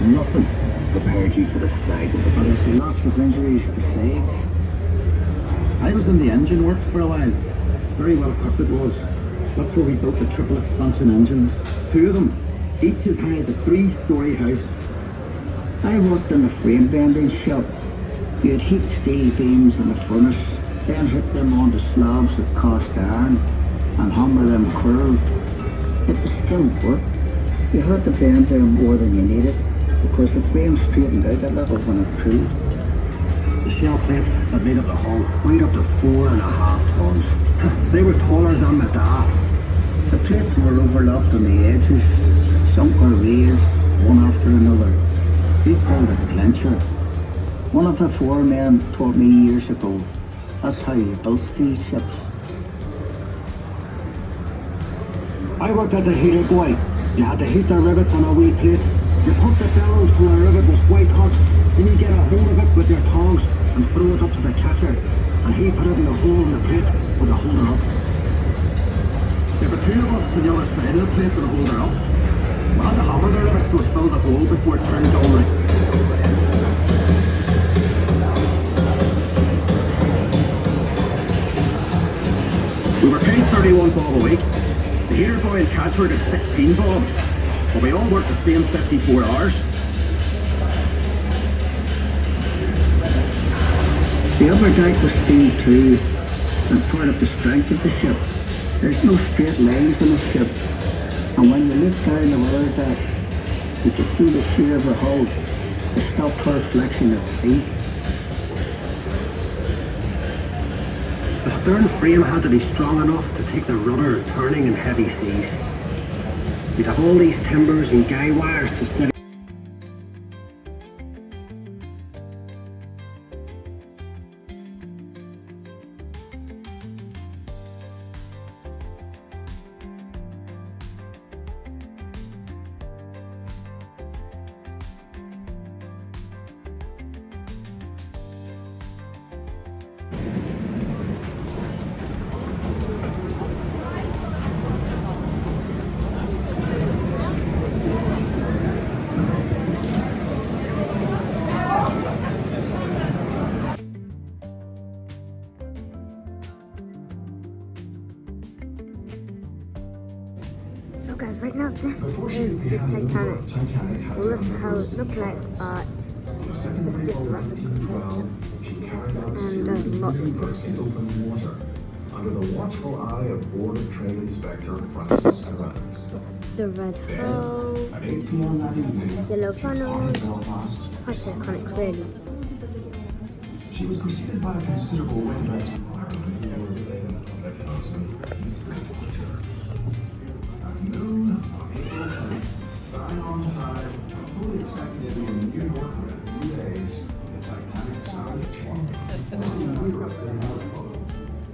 Nothing prepared you for the size of the But boat. there's been lots of injuries besides. I was in the engine works for a while. Very well equipped it was. That's where we built the triple expansion engines. 2 of them, each as high as a 3-story house. I worked in a frame bending shop. You had heat steel beams in the furnace, then hook them onto slabs with cast iron and hammer them curved. It was skilled work. You had to bend them more than you needed because the frame straightened out a little when it cooled. The shell plates that made up the hull weighed up to 4.5 tons. They were taller than my dad. The plates were overlapped on the edges. Some were raised, one after another. We called it clincher. One of the foremen taught me years ago. That's how you built steel ships. I worked as a heater boy. You had to heat the rivets on a wee plate. You pump the bellows till the rivet was white hot. Then you get a hold of it with your tongs and throw it up to the catcher. And he put it in the hole in the plate with the holder up. There were 2 of us on the other side of the plate with the holder up. We had to hammer the rivet so it filled the hole before it turned dull right. We were paid 31 bob a week. The heater boy and catcher did 16 bob, but we all worked the same 54 hours. The upper deck was steel too, and part of the strength of the ship. There's no straight lines in a ship, and when you look down the weather deck, you can see the shear of the hull to stop her flexion at sea. The stern frame had to be strong enough to take the rudder turning in heavy seas. You'd have all these timbers and guy wires to steady. So guys, right now this is the Titanic. Well, this is how it looked like, but this is just a replica. And there's lots to see. Under the watchful eye of Board of Trade Inspector Francis Carruthers. The red hull, At 18 that evening, yellow in funnels, Belfast, quite iconic really. she was preceded by a considerable well-dressed environment. At noon, April 10th, dying on time, fully expected to be in New York within 2 days, the Titanic sounded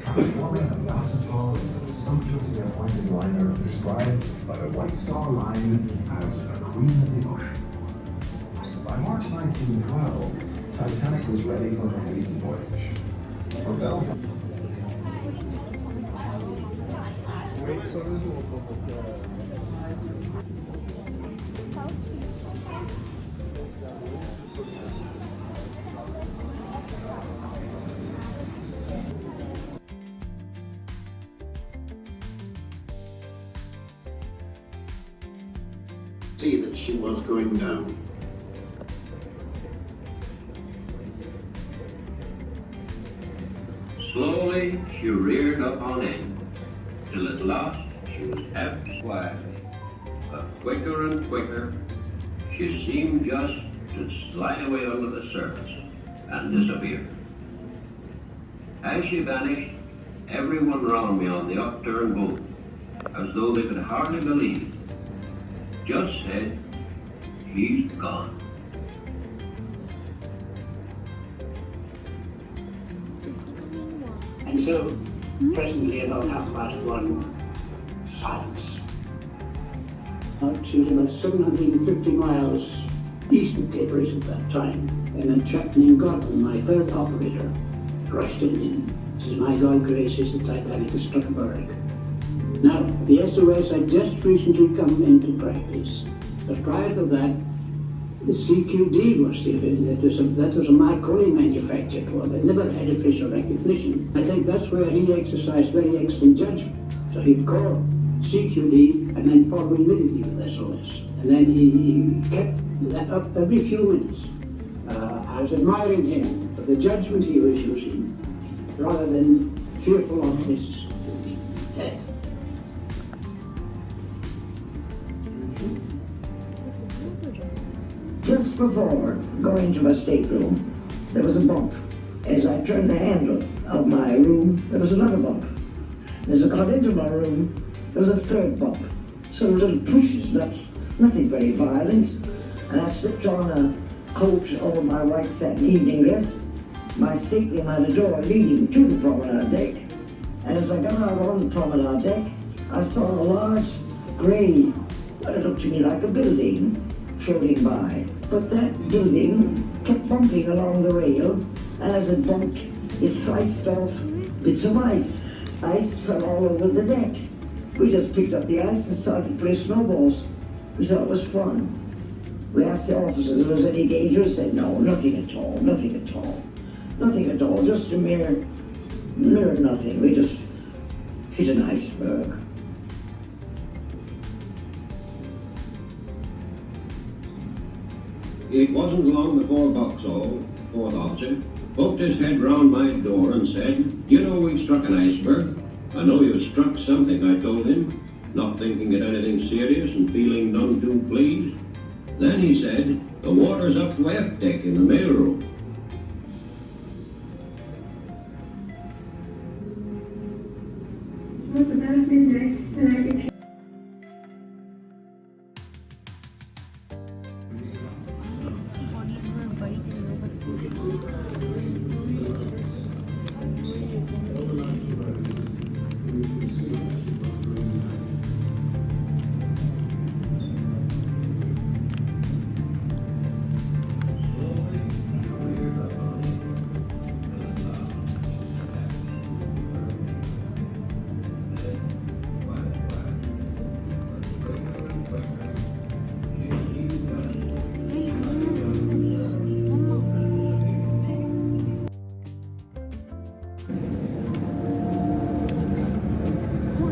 transforming a massive hull into a sumptuously appointed liner described by the White Star Line as a queen of the ocean. By March 1912, Titanic was ready for her maiden voyage. For Belfast. See that she was going down. Slowly she reared up on end, till at last she was ebbed quietly. But quicker and quicker, she seemed just to slide away under the surface and disappear. As she vanished, everyone round me on the upturned boat, as though they could hardly believe, just said, "She's gone." And so, presently about 1:30, silence. She was about 750 miles east of Cape Race at that time, and a chap named Godwin, my third operator, rushed in. Said, "My God, gracious, the Titanic has struck a berg." Now, the SOS had just recently come into practice, but prior to that, The CQD was that was a Marconi manufactured one. It never had official recognition. I think that's where he exercised very excellent judgment. So he'd call CQD and then follow immediately with SOS. And then he kept that up every few minutes. I was admiring him for the judgment he was using rather than fearful of his death. Just before going to my stateroom, there was a bump. As I turned the handle of my room, there was another bump. As I got into my room, there was a third bump. Some little pushes, nothing very violent. And I slipped on a coat over my white satin evening dress. My stateroom had a door leading to the promenade deck. And as I got out on the promenade deck, I saw a large grey, what it looked to me like a building, floating by. But that building kept bumping along the rail, and as it bumped, it sliced off bits of ice. Ice fell all over the deck. We just picked up the ice and started to play snowballs. We thought it was fun. We asked the officers if there was any danger. They said, no, nothing at all, nothing at all. Nothing at all, just a mere nothing. We just hit an iceberg. It wasn't long before Boxall, fourth officer, poked his head round my door and said, "You know we've struck an iceberg." "I know you've struck something," I told him, not thinking it anything serious and feeling none too pleased. Then he said, "The water's up to F deck in the mail room."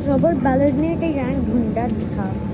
Robert Ballard ने एक rank ढूंढा था